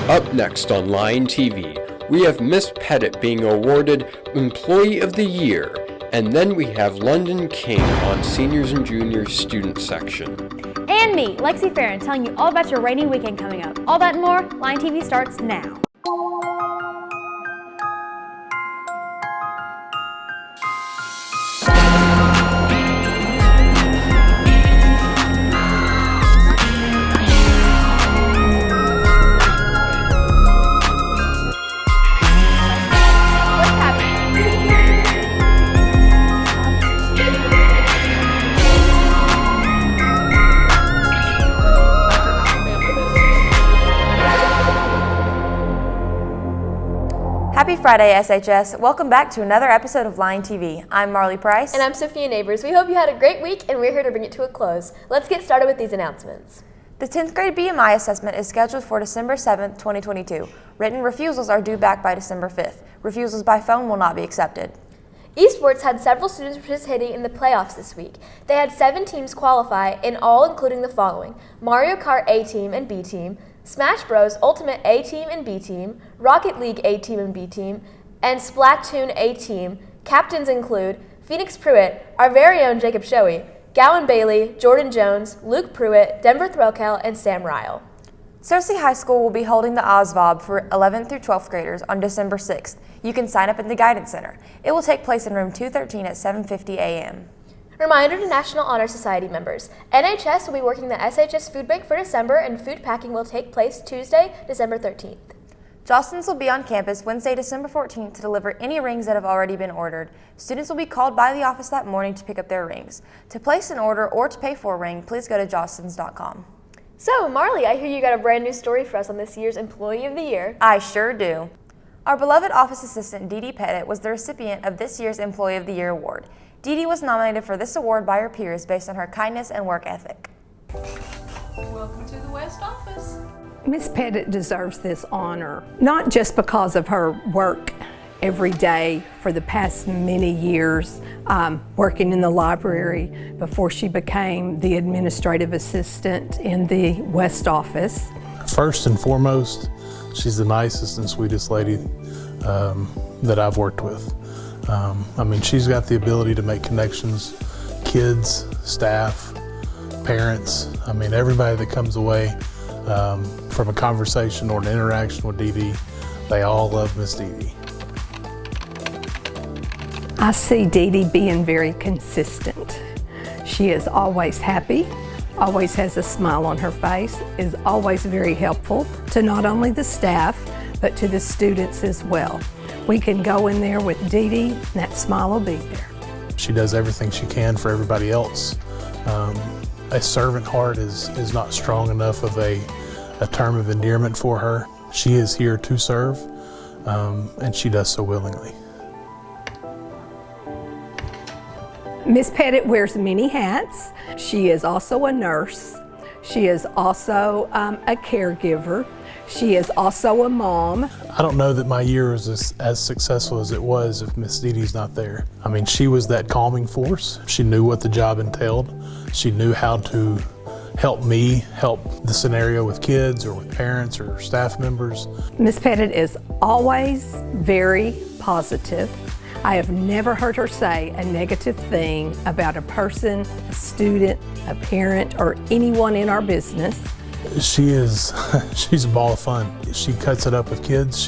Up next on Line TV, we have Miss Pettit being awarded Employee of the Year, and then we have London King on Seniors and Juniors Student Section. And me, Lexi Farron, telling you all about your rainy weekend coming up. All that and more, Line TV starts now. Happy Friday, SHS. Welcome back to another episode of Line TV. I'm Marley Price. And I'm Sophia Neighbors. We hope you had a great week, and we're here to bring it to a close. Let's get started with these announcements. The 10th grade BMI assessment is scheduled for December 7th, 2022. Written refusals are due back by December 5th. Refusals by phone will not be accepted. Esports had several students participating in the playoffs this week. They had 7 teams qualify, in all including the following: Mario Kart A Team and B Team, Smash Bros. Ultimate A Team and B Team, Rocket League A Team and B Team, and Splatoon A Team. Captains include Phoenix Pruitt, our very own Jacob Shoei, Gowan Bailey, Jordan Jones, Luke Pruitt, Denver Threlkel, and Sam Ryle. Searcy High School will be holding the OSVOB for 11th through 12th graders on December 6th. You can sign up at the Guidance Center. It will take place in room 213 at 7:50 a.m. Reminder to National Honor Society members, NHS will be working the SHS Food Bank for December, and food packing will take place Tuesday, December 13th. Jostens will be on campus Wednesday, December 14th to deliver any rings that have already been ordered. Students will be called by the office that morning to pick up their rings. To place an order or to pay for a ring, please go to jostens.com. So, Marley, I hear you got a brand new story for us on this year's Employee of the Year. I sure do. Our beloved office assistant, Dee Dee Pettit, was the recipient of this year's Employee of the Year award. Dee Dee was nominated for this award by her peers based on her kindness and work ethic. Welcome to the West Office. Miss Pettit deserves this honor, not just because of her work every day for the past many years, working in the library before she became the administrative assistant in the West Office. First and foremost, she's the nicest and sweetest lady that I've worked with. She's got the ability to make connections, kids, staff, parents. Everybody that comes away from a conversation or an interaction with Dee Dee, they all love Miss Dee Dee. I see Dee Dee being very consistent. She is always happy, always has a smile on her face, is always very helpful to not only the staff, but to the students as well. We can go in there with Dee Dee, and that smile will be there. She does everything she can for everybody else. A servant heart is not strong enough of a term of endearment for her. She is here to serve, and she does so willingly. Miss Pettit wears many hats. She is also a nurse. She is also a caregiver. She is also a mom. I don't know that my year was as successful as it was if Miss Dee Dee's not there. She was that calming force. She knew what the job entailed. She knew how to help me help the scenario with kids or with parents or staff members. Miss Pettit is always very positive. I have never heard her say a negative thing about a person, a student, a parent, or anyone in our business. She's a ball of fun. She cuts it up with kids.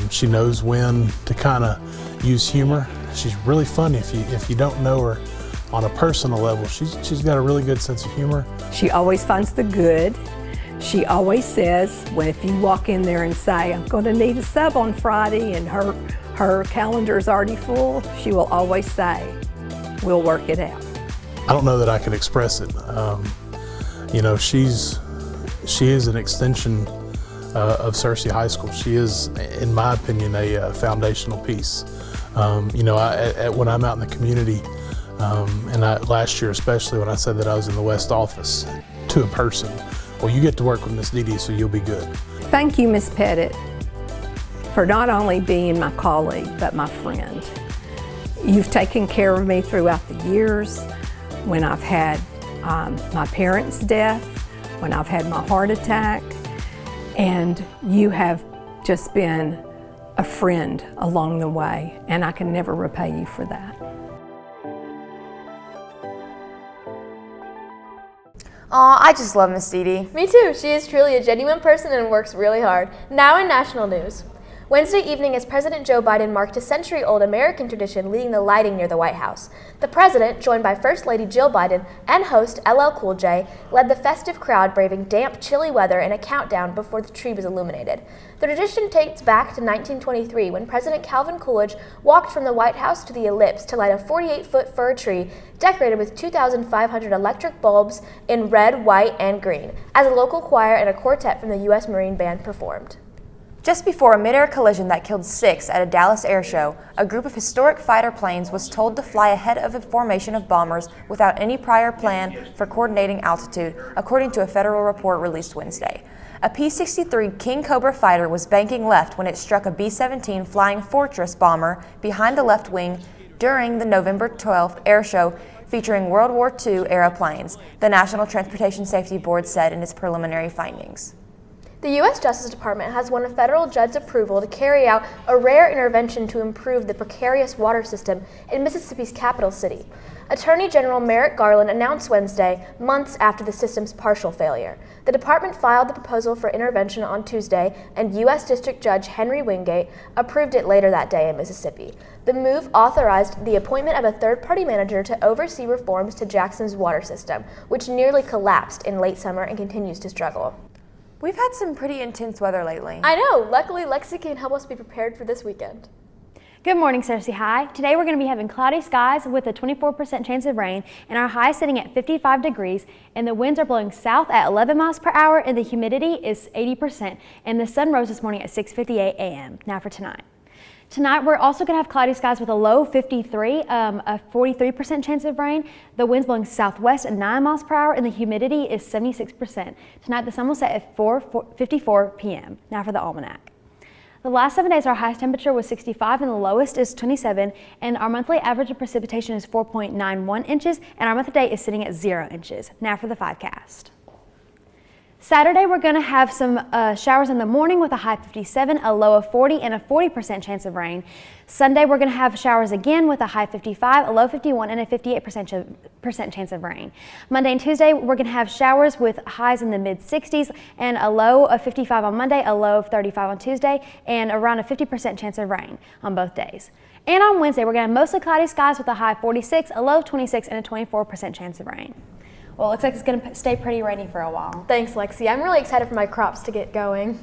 She knows when to kind of use humor. She's really funny. If you don't know her on a personal level, she's got a really good sense of humor. She always finds the good. She always says, if you walk in there and say, I'm going to need a sub on Friday, and her calendar is already full, she will always say, we'll work it out. I don't know that I can express it. She is an extension of Searcy High School. She is, in my opinion, a foundational piece. When I'm out in the community, last year especially when I said that I was in the West Office, to a person, well, you get to work with Miss Dee Dee, so you'll be good. Thank you, Miss Pettit, for not only being my colleague, but my friend. You've taken care of me throughout the years, when I've had my parents' death, when I've had my heart attack. and you have just been a friend along the way, and I can never repay you for that. Aw, I just love Miss Dee Dee. Me too. She is truly a genuine person and works really hard. Now in national news. Wednesday evening, as President Joe Biden marked a century-old American tradition leading the lighting near the White House. The president, joined by First Lady Jill Biden and host LL Cool J, led the festive crowd braving damp, chilly weather in a countdown before the tree was illuminated. The tradition dates back to 1923 when President Calvin Coolidge walked from the White House to the Ellipse to light a 48-foot fir tree decorated with 2,500 electric bulbs in red, white, and green, as a local choir and a quartet from the U.S. Marine Band performed. Just before a mid-air collision that killed 6 at a Dallas air show, a group of historic fighter planes was told to fly ahead of a formation of bombers without any prior plan for coordinating altitude, according to a federal report released Wednesday. A P-63 King Cobra fighter was banking left when it struck a B-17 Flying Fortress bomber behind the left wing during the November 12th air show featuring World War II-era planes, the National Transportation Safety Board said in its preliminary findings. The U.S. Justice Department has won a federal judge's approval to carry out a rare intervention to improve the precarious water system in Mississippi's capital city. Attorney General Merrick Garland announced Wednesday, months after the system's partial failure. The department filed the proposal for intervention on Tuesday, and U.S. District Judge Henry Wingate approved it later that day in Mississippi. The move authorized the appointment of a third-party manager to oversee reforms to Jackson's water system, which nearly collapsed in late summer and continues to struggle. We've had some pretty intense weather lately. I know. Luckily, Lexi can help us be prepared for this weekend. Good morning, Cersei High. Today we're going to be having cloudy skies with a 24% chance of rain, and our high sitting at 55 degrees, and the winds are blowing south at 11 miles per hour, and the humidity is 80%, and the sun rose this morning at 6:58 a.m. Now for tonight. Tonight, we're also going to have cloudy skies with a low 53, a 43% chance of rain. The wind's blowing southwest at 9 miles per hour, and the humidity is 76%. Tonight, the sun will set at 4:54 p.m. Now for the almanac. The last 7 days, our highest temperature was 65, and the lowest is 27, and our monthly average of precipitation is 4.91 inches, and our month of date is sitting at 0 inches. Now for the 5cast. Saturday, we're going to have some showers in the morning with a high 57, a low of 40, and a 40% chance of rain. Sunday, we're going to have showers again with a high 55, a low 51, and a 58% chance of rain. Monday and Tuesday, we're going to have showers with highs in the mid-60s and a low of 55 on Monday, a low of 35 on Tuesday, and around a 50% chance of rain on both days. And on Wednesday, we're going to have mostly cloudy skies with a high 46, a low of 26, and a 24% chance of rain. Well, it looks like it's going to stay pretty rainy for a while. Thanks, Lexi. I'm really excited for my crops to get going.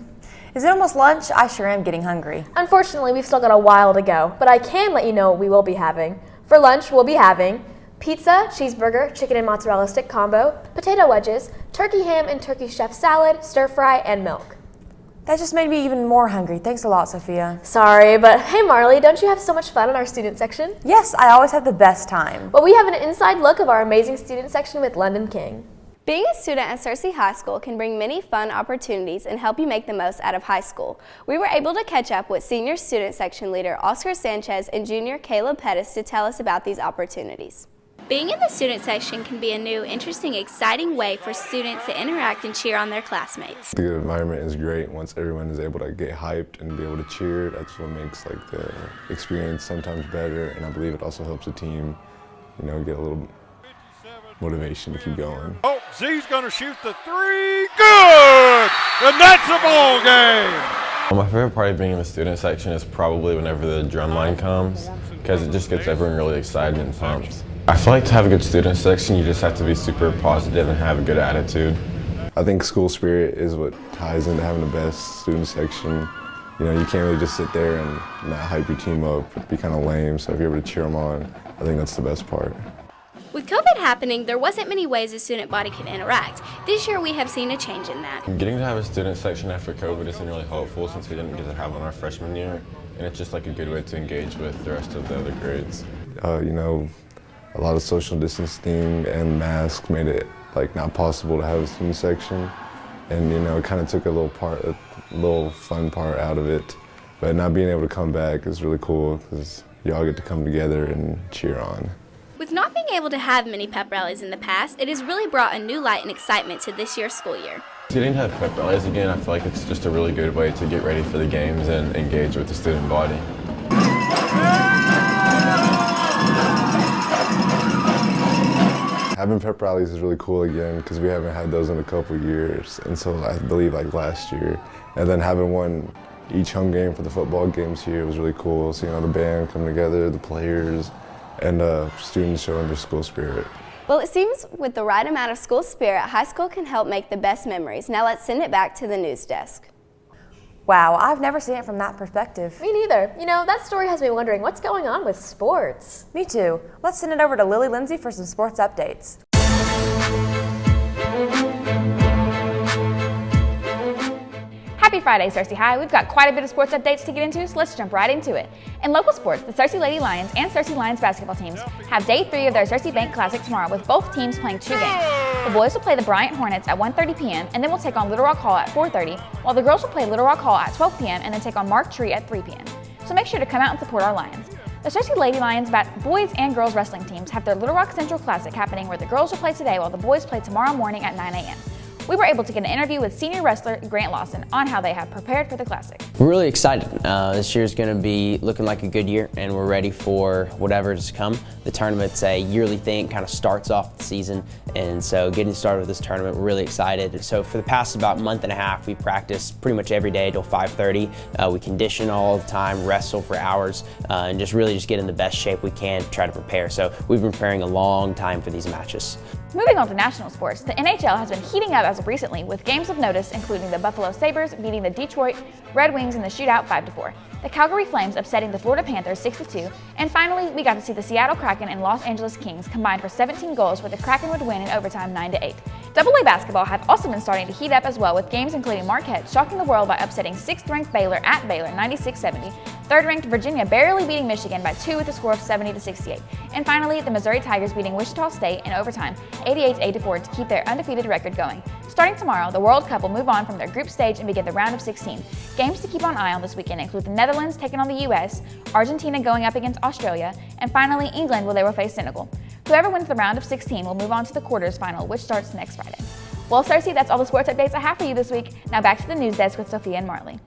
Is it almost lunch? I sure am getting hungry. Unfortunately, we've still got a while to go, but I can let you know what we will be having. For lunch, we'll be having pizza, cheeseburger, chicken and mozzarella stick combo, potato wedges, turkey ham and turkey chef salad, stir fry, and milk. That just made me even more hungry. Thanks a lot, Sophia. Sorry, but hey Marley, don't you have so much fun in our student section? Yes, I always have the best time. Well, we have an inside look of our amazing student section with London King. Being a student at Cersei High School can bring many fun opportunities and help you make the most out of high school. We were able to catch up with senior student section leader Oscar Sanchez and junior Caleb Pettis to tell us about these opportunities. Being in the student section can be a new, interesting, exciting way for students to interact and cheer on their classmates. The environment is great once everyone is able to get hyped and be able to cheer. That's what makes the experience sometimes better, and I believe it also helps the team, get a little motivation to keep going. Oh, Z's gonna shoot the three, good! And that's the ball game! My favorite part of being in the student section is probably whenever the drum line comes, because it just gets everyone really excited and pumped. I feel like to have a good student section, you just have to be super positive and have a good attitude. I think school spirit is what ties into having the best student section. You can't really just sit there and not hype your team up. It'd be kind of lame, so if you're able to cheer them on, I think that's the best part. With COVID happening, there wasn't many ways the student body could interact. This year we have seen a change in that. Getting to have a student section after COVID has been really helpful since we didn't get to have one our freshman year, and it's just like a good way to engage with the rest of the other grades. A lot of social distancing and masks made it not possible to have a student section, and it kind of took a little fun part out of it. But not being able to come back is really cool because y'all get to come together and cheer on. With not being able to have many pep rallies in the past, it has really brought a new light and excitement to this year's school year. Getting to have pep rallies again, I feel like it's just a really good way to get ready for the games and engage with the student body. Having pep rallies is really cool again because we haven't had those in a couple years, and so I believe like last year, and then having one each home game for the football games here was really cool. So the band coming together, the players, and students showing their school spirit. Well, it seems with the right amount of school spirit, high school can help make the best memories. Now let's send it back to the news desk. Wow, I've never seen it from that perspective. Me neither. That story has me wondering what's going on with sports. Me too. Let's send it over to Lily Lindsay for some sports updates. Happy Friday, Searcy High. We've got quite a bit of sports updates to get into, so let's jump right into it. In local sports, the Searcy Lady Lions and Searcy Lions basketball teams have Day 3 of their Searcy Bank Classic tomorrow, with both teams playing 2 games. The boys will play the Bryant Hornets at 1:30 p.m. and then will take on Little Rock Hall at 4:30, while the girls will play Little Rock Hall at 12 p.m. and then take on Mark Tree at 3 p.m. So make sure to come out and support our Lions. The Searcy Lady Lions boys and girls wrestling teams have their Little Rock Central Classic happening, where the girls will play today while the boys play tomorrow morning at 9 a.m. We were able to get an interview with senior wrestler Grant Lawson on how they have prepared for the Classic. We're really excited. This year's going to be looking like a good year, and we're ready for whatever is to come. The tournament's a yearly thing, kind of starts off the season, and so getting started with this tournament, we're really excited. So for the past about month and a half, we practiced pretty much every day till 5:30. We condition all the time, wrestle for hours, and just get in the best shape we can to try to prepare. So we've been preparing a long time for these matches. Moving on to national sports, the NHL has been heating up as of recently, with games of notice including the Buffalo Sabres beating the Detroit Red Wings in the shootout 5-4, the Calgary Flames upsetting the Florida Panthers 6-2, and finally we got to see the Seattle Kraken and Los Angeles Kings combine for 17 goals, where the Kraken would win in overtime 9-8. AA basketball has also been starting to heat up as well, with games including Marquette shocking the world by upsetting 6th-ranked Baylor at Baylor 96-70, 3rd-ranked Virginia barely beating Michigan by 2 with a score of 70-68, and finally the Missouri Tigers beating Wichita State in overtime 88-84 to keep their undefeated record going. Starting tomorrow, the World Cup will move on from their group stage and begin the round of 16. Games to keep an eye on this weekend include the Netherlands taking on the US, Argentina going up against Australia, and finally England will face Senegal. Whoever wins the round of 16 will move on to the quarters final, which starts next Friday. Well, Cersei, that's all the sports updates I have for you this week. Now back to the news desk with Sophia and Marley.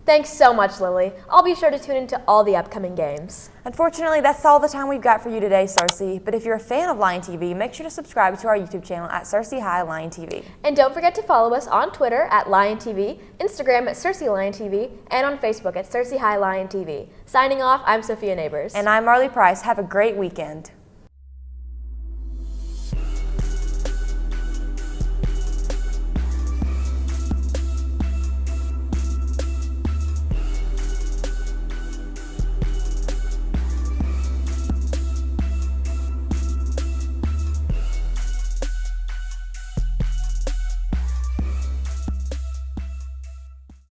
Thanks so much, Lily. I'll be sure to tune into all the upcoming games. Unfortunately, that's all the time we've got for you today, Cersei. But if you're a fan of Lion TV, make sure to subscribe to our YouTube channel at Cersei High Lion TV. And don't forget to follow us on Twitter at Lion TV, Instagram at Cersei Lion TV, and on Facebook at Cersei High Lion TV. Signing off, I'm Sophia Neighbors. And I'm Marley Price. Have a great weekend.